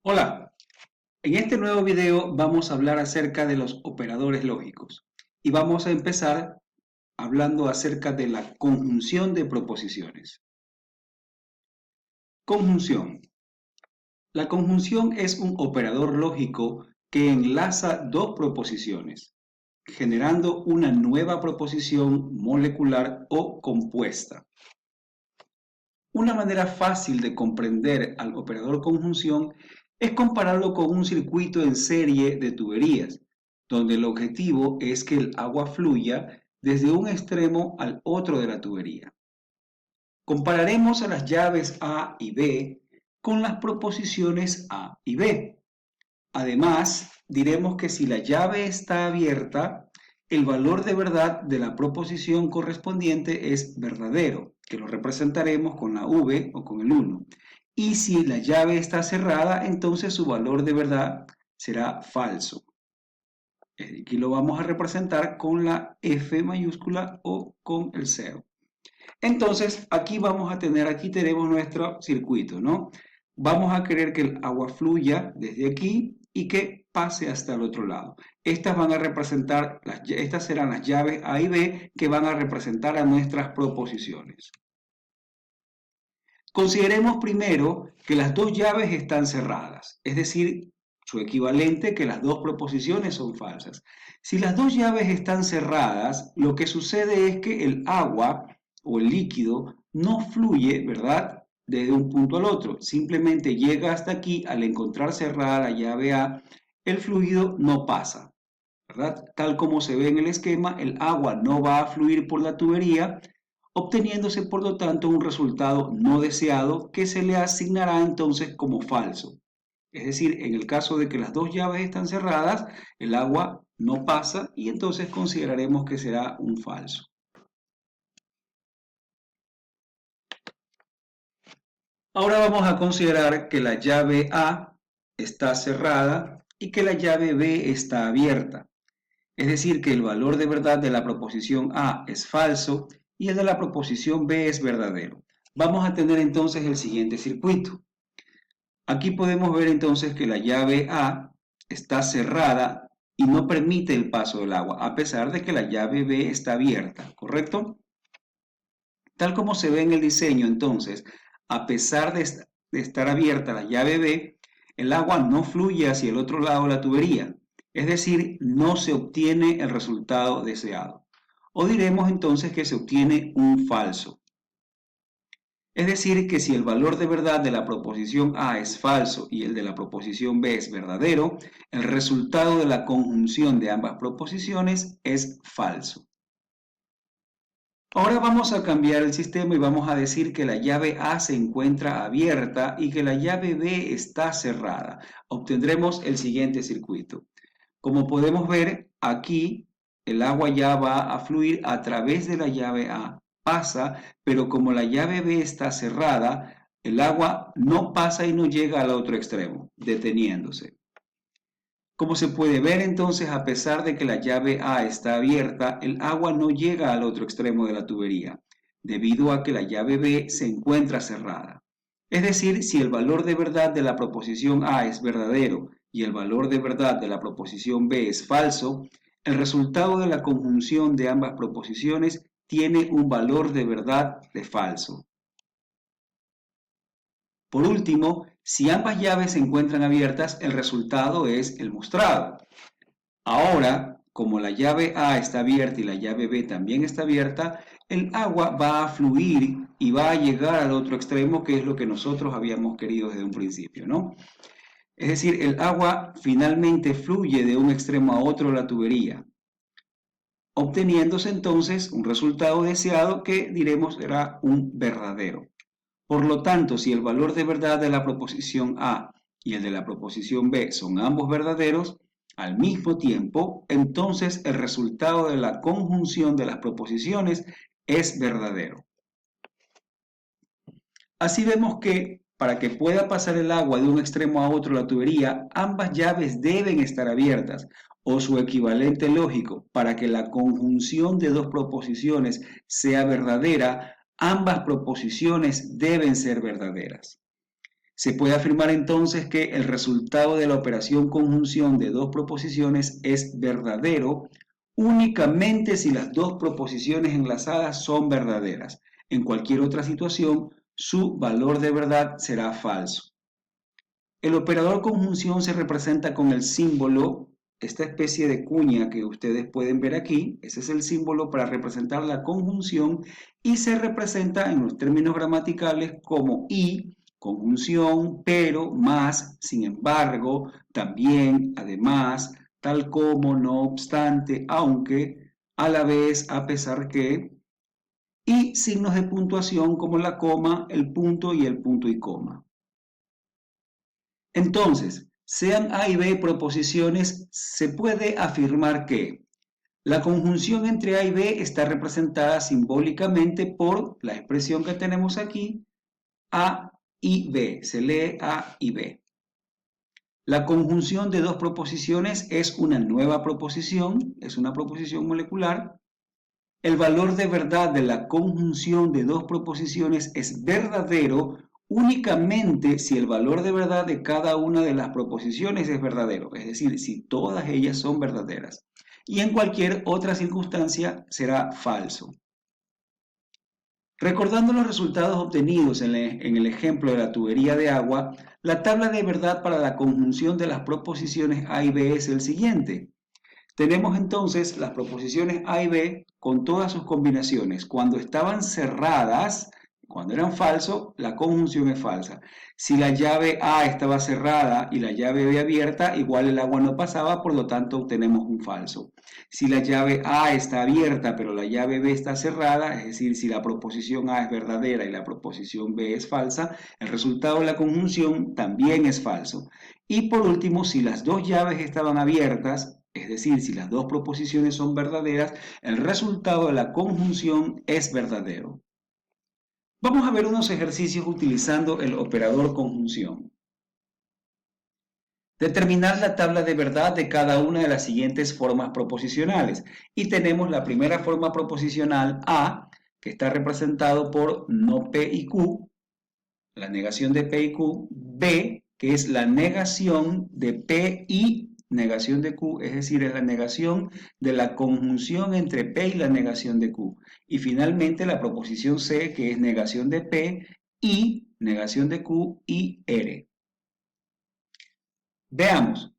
Hola, en este nuevo video vamos a hablar acerca de los operadores lógicos y vamos a empezar hablando acerca de la conjunción de proposiciones. Conjunción. La conjunción es un operador lógico que enlaza dos proposiciones, generando una nueva proposición molecular o compuesta. Una manera fácil de comprender al operador conjunción es compararlo con un circuito en serie de tuberías, donde el objetivo es que el agua fluya desde un extremo al otro de la tubería. Compararemos a las llaves A y B con las proposiciones A y B. Además, diremos que si la llave está abierta, el valor de verdad de la proposición correspondiente es verdadero, que lo representaremos con la V o con el 1. Y si la llave está cerrada, entonces su valor de verdad será falso. Aquí lo vamos a representar con la F mayúscula o con el 0. Entonces, aquí tenemos nuestro circuito, ¿no? Vamos a querer que el agua fluya desde aquí y que pase hasta el otro lado. Estas serán las llaves A y B que van a representar a nuestras proposiciones. Consideremos primero que las dos llaves están cerradas, es decir, su equivalente que las dos proposiciones son falsas. Si las dos llaves están cerradas, lo que sucede es que el agua o el líquido no fluye, ¿verdad?, desde un punto al otro. Simplemente llega hasta aquí. Al encontrar cerrada la llave A, el fluido no pasa, ¿verdad? Tal como se ve en el esquema, el agua no va a fluir por la tubería, obteniéndose por lo tanto un resultado no deseado que se le asignará entonces como falso. Es decir, en el caso de que las dos llaves están cerradas, el agua no pasa y entonces consideraremos que será un falso. Ahora vamos a considerar que la llave A está cerrada y que la llave B está abierta. Es decir, que el valor de verdad de la proposición A es falso y el de la proposición B es verdadero. Vamos a tener entonces el siguiente circuito. Aquí podemos ver entonces que la llave A está cerrada y no permite el paso del agua, a pesar de que la llave B está abierta, ¿correcto? Tal como se ve en el diseño, entonces, a pesar de estar abierta la llave B, el agua no fluye hacia el otro lado de la tubería, es decir, no se obtiene el resultado deseado. O diremos entonces que se obtiene un falso. Es decir, que si el valor de verdad de la proposición A es falso y el de la proposición B es verdadero, el resultado de la conjunción de ambas proposiciones es falso. Ahora vamos a cambiar el sistema y vamos a decir que la llave A se encuentra abierta y que la llave B está cerrada. Obtendremos el siguiente circuito. Como podemos ver, aquí el agua ya va a fluir a través de la llave A, pasa, pero como la llave B está cerrada, el agua no pasa y no llega al otro extremo, deteniéndose. Como se puede ver entonces, a pesar de que la llave A está abierta, el agua no llega al otro extremo de la tubería, debido a que la llave B se encuentra cerrada. Es decir, si el valor de verdad de la proposición A es verdadero y el valor de verdad de la proposición B es falso, el resultado de la conjunción de ambas proposiciones tiene un valor de verdad de falso. Por último, si ambas llaves se encuentran abiertas, el resultado es el mostrado. Ahora, como la llave A está abierta y la llave B también está abierta, el agua va a fluir y va a llegar al otro extremo, que es lo que nosotros habíamos querido desde un principio, ¿no? Es decir, el agua finalmente fluye de un extremo a otro de la tubería, obteniéndose entonces un resultado deseado que diremos será un verdadero. Por lo tanto, si el valor de verdad de la proposición A y el de la proposición B son ambos verdaderos al mismo tiempo, entonces el resultado de la conjunción de las proposiciones es verdadero. Así vemos que para que pueda pasar el agua de un extremo a otro de la tubería, ambas llaves deben estar abiertas, o su equivalente lógico, para que la conjunción de dos proposiciones sea verdadera, ambas proposiciones deben ser verdaderas. Se puede afirmar entonces que el resultado de la operación conjunción de dos proposiciones es verdadero únicamente si las dos proposiciones enlazadas son verdaderas. En cualquier otra situación, su valor de verdad será falso. El operador conjunción se representa con el símbolo, esta especie de cuña que ustedes pueden ver aquí, ese es el símbolo para representar la conjunción y se representa en los términos gramaticales como y, conjunción, pero, más, sin embargo, también, además, tal como, no obstante, aunque, a la vez, a pesar que, y signos de puntuación como la coma, el punto y el punto y coma. Entonces, sean A y B proposiciones, se puede afirmar que la conjunción entre A y B está representada simbólicamente por la expresión que tenemos aquí, A y B. Se lee A y B. La conjunción de dos proposiciones es una nueva proposición, es una proposición molecular. El valor de verdad de la conjunción de dos proposiciones es verdadero únicamente si el valor de verdad de cada una de las proposiciones es verdadero, es decir, si todas ellas son verdaderas. Y en cualquier otra circunstancia será falso. Recordando los resultados obtenidos en el ejemplo de la tubería de agua, la tabla de verdad para la conjunción de las proposiciones A y B es el siguiente. Tenemos entonces las proposiciones A y B con todas sus combinaciones. Cuando estaban cerradas, cuando eran falsos, la conjunción es falsa. Si la llave A estaba cerrada y la llave B abierta, igual el agua no pasaba, por lo tanto obtenemos un falso. Si la llave A está abierta pero la llave B está cerrada, es decir, si la proposición A es verdadera y la proposición B es falsa, el resultado de la conjunción también es falso. Y por último, si las dos llaves estaban abiertas, es decir, si las dos proposiciones son verdaderas, el resultado de la conjunción es verdadero. Vamos a ver unos ejercicios utilizando el operador conjunción. Determinar la tabla de verdad de cada una de las siguientes formas proposicionales. Y tenemos la primera forma proposicional A, que está representado por no P y Q, la negación de P y Q. B, que es la negación de P y negación de Q, es decir, es la negación de la conjunción entre P y la negación de Q. Y finalmente la proposición C, que es negación de P y negación de Q y R. Veamos.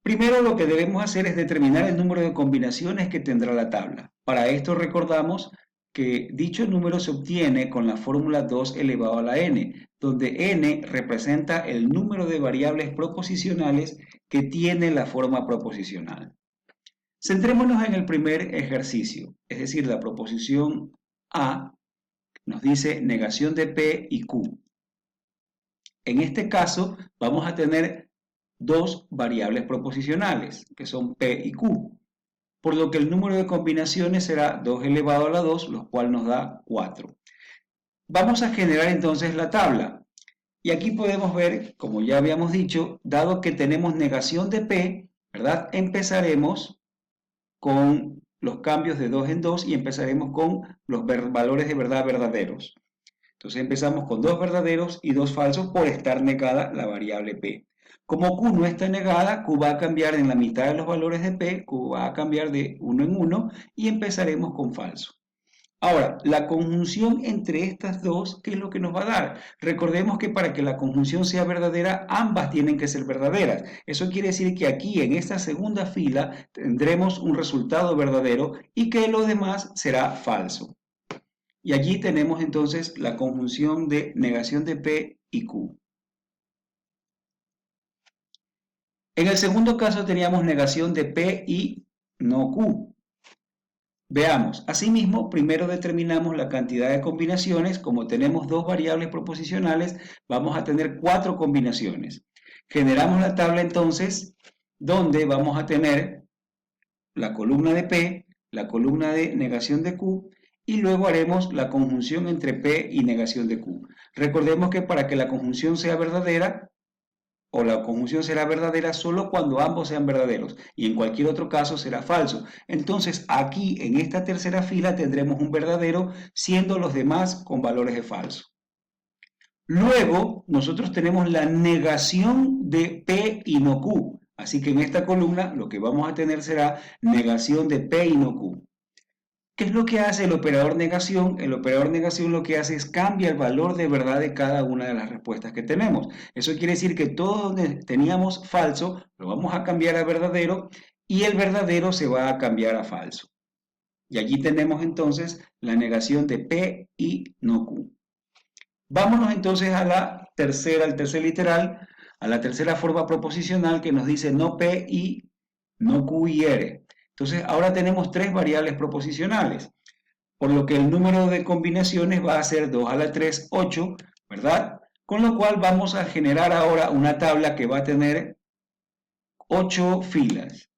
Primero lo que debemos hacer es determinar el número de combinaciones que tendrá la tabla. Para esto recordamos que dicho número se obtiene con la fórmula 2 elevado a la n, donde n representa el número de variables proposicionales que tiene la forma proposicional. Centrémonos en el primer ejercicio, es decir, la proposición A nos dice negación de P y Q. En este caso vamos a tener dos variables proposicionales, que son P y Q, por lo que el número de combinaciones será 2 elevado a la 2, lo cual nos da 4. Vamos a generar entonces la tabla. Y aquí podemos ver, como ya habíamos dicho, dado que tenemos negación de P, ¿verdad? Empezaremos con los cambios de 2 en 2 y empezaremos con los valores de verdad verdaderos. Entonces empezamos con 2 verdaderos y 2 falsos por estar negada la variable P. Como Q no está negada, Q va a cambiar en la mitad de los valores de P, Q va a cambiar de 1 en 1 y empezaremos con falso. Ahora, la conjunción entre estas dos, ¿qué es lo que nos va a dar? Recordemos que para que la conjunción sea verdadera, ambas tienen que ser verdaderas. Eso quiere decir que aquí en esta segunda fila tendremos un resultado verdadero y que lo demás será falso. Y allí tenemos entonces la conjunción de negación de P y Q. En el segundo caso teníamos negación de P y no Q. Veamos, asimismo, primero determinamos la cantidad de combinaciones. Como tenemos dos variables proposicionales, vamos a tener 4 combinaciones. Generamos la tabla entonces, donde vamos a tener la columna de P, la columna de negación de Q, y luego haremos la conjunción entre P y negación de Q. Recordemos que para que la conjunción sea verdadera, o la conjunción será verdadera solo cuando ambos sean verdaderos y en cualquier otro caso será falso. Entonces aquí en esta tercera fila tendremos un verdadero siendo los demás con valores de falso. Luego, nosotros tenemos la negación de P y no Q. Así que en esta columna lo que vamos a tener será negación de P y no Q. ¿Qué es lo que hace el operador negación? El operador negación lo que hace es cambia el valor de verdad de cada una de las respuestas que tenemos. Eso quiere decir que todo donde teníamos falso lo vamos a cambiar a verdadero y el verdadero se va a cambiar a falso. Y allí tenemos entonces la negación de P y no Q. Vámonos entonces a al tercer literal, a la tercera forma proposicional que nos dice no P y no Q y R. Entonces ahora tenemos tres variables proposicionales, por lo que el número de combinaciones va a ser 2 a la 3, 8, ¿verdad? Con lo cual vamos a generar ahora una tabla que va a tener 8 filas.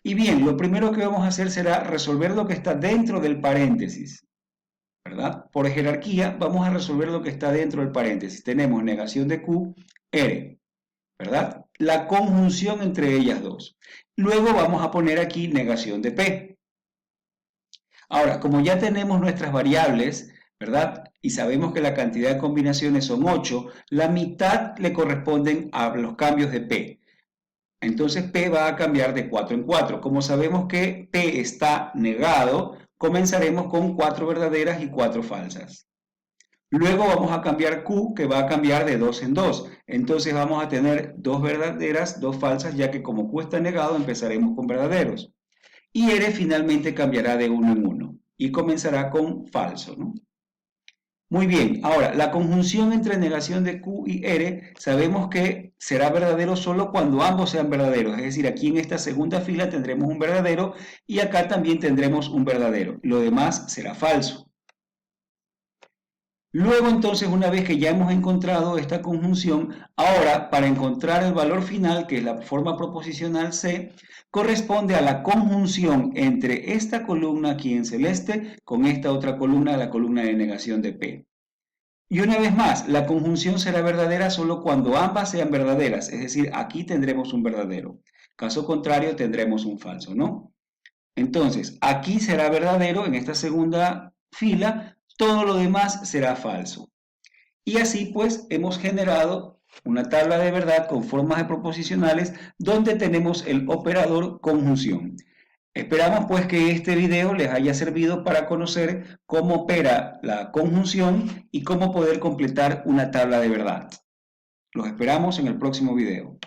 Y bien, lo primero que vamos a hacer será resolver lo que está dentro del paréntesis, ¿verdad? Por jerarquía vamos a resolver lo que está dentro del paréntesis. Tenemos negación de Q, R, ¿verdad? La conjunción entre ellas dos. Luego vamos a poner aquí negación de P. Ahora, como ya tenemos nuestras variables, ¿verdad? Y sabemos que la cantidad de combinaciones son 8, la mitad le corresponden a los cambios de P. Entonces P va a cambiar de 4 en 4. Como sabemos que P está negado, comenzaremos con 4 verdaderas y 4 falsas. Luego vamos a cambiar Q, que va a cambiar de 2 en 2. Entonces vamos a tener 2 verdaderas, 2 falsas, ya que como Q está negado, empezaremos con verdaderos. Y R finalmente cambiará de 1 en 1 y comenzará con falso, ¿no? Muy bien, ahora la conjunción entre negación de Q y R sabemos que será verdadero solo cuando ambos sean verdaderos, es decir, aquí en esta segunda fila tendremos un verdadero y acá también tendremos un verdadero, lo demás será falso. Luego entonces, una vez que ya hemos encontrado esta conjunción, ahora para encontrar el valor final, que es la forma proposicional C, corresponde a la conjunción entre esta columna aquí en celeste con esta otra columna, la columna de negación de P. Y una vez más, la conjunción será verdadera solo cuando ambas sean verdaderas, es decir, aquí tendremos un verdadero. Caso contrario, tendremos un falso, ¿no? Entonces, aquí será verdadero en esta segunda fila, todo lo demás será falso. Y así pues hemos generado una tabla de verdad con formas de proposicionales donde tenemos el operador conjunción. Esperamos pues que este video les haya servido para conocer cómo opera la conjunción y cómo poder completar una tabla de verdad. Los esperamos en el próximo video.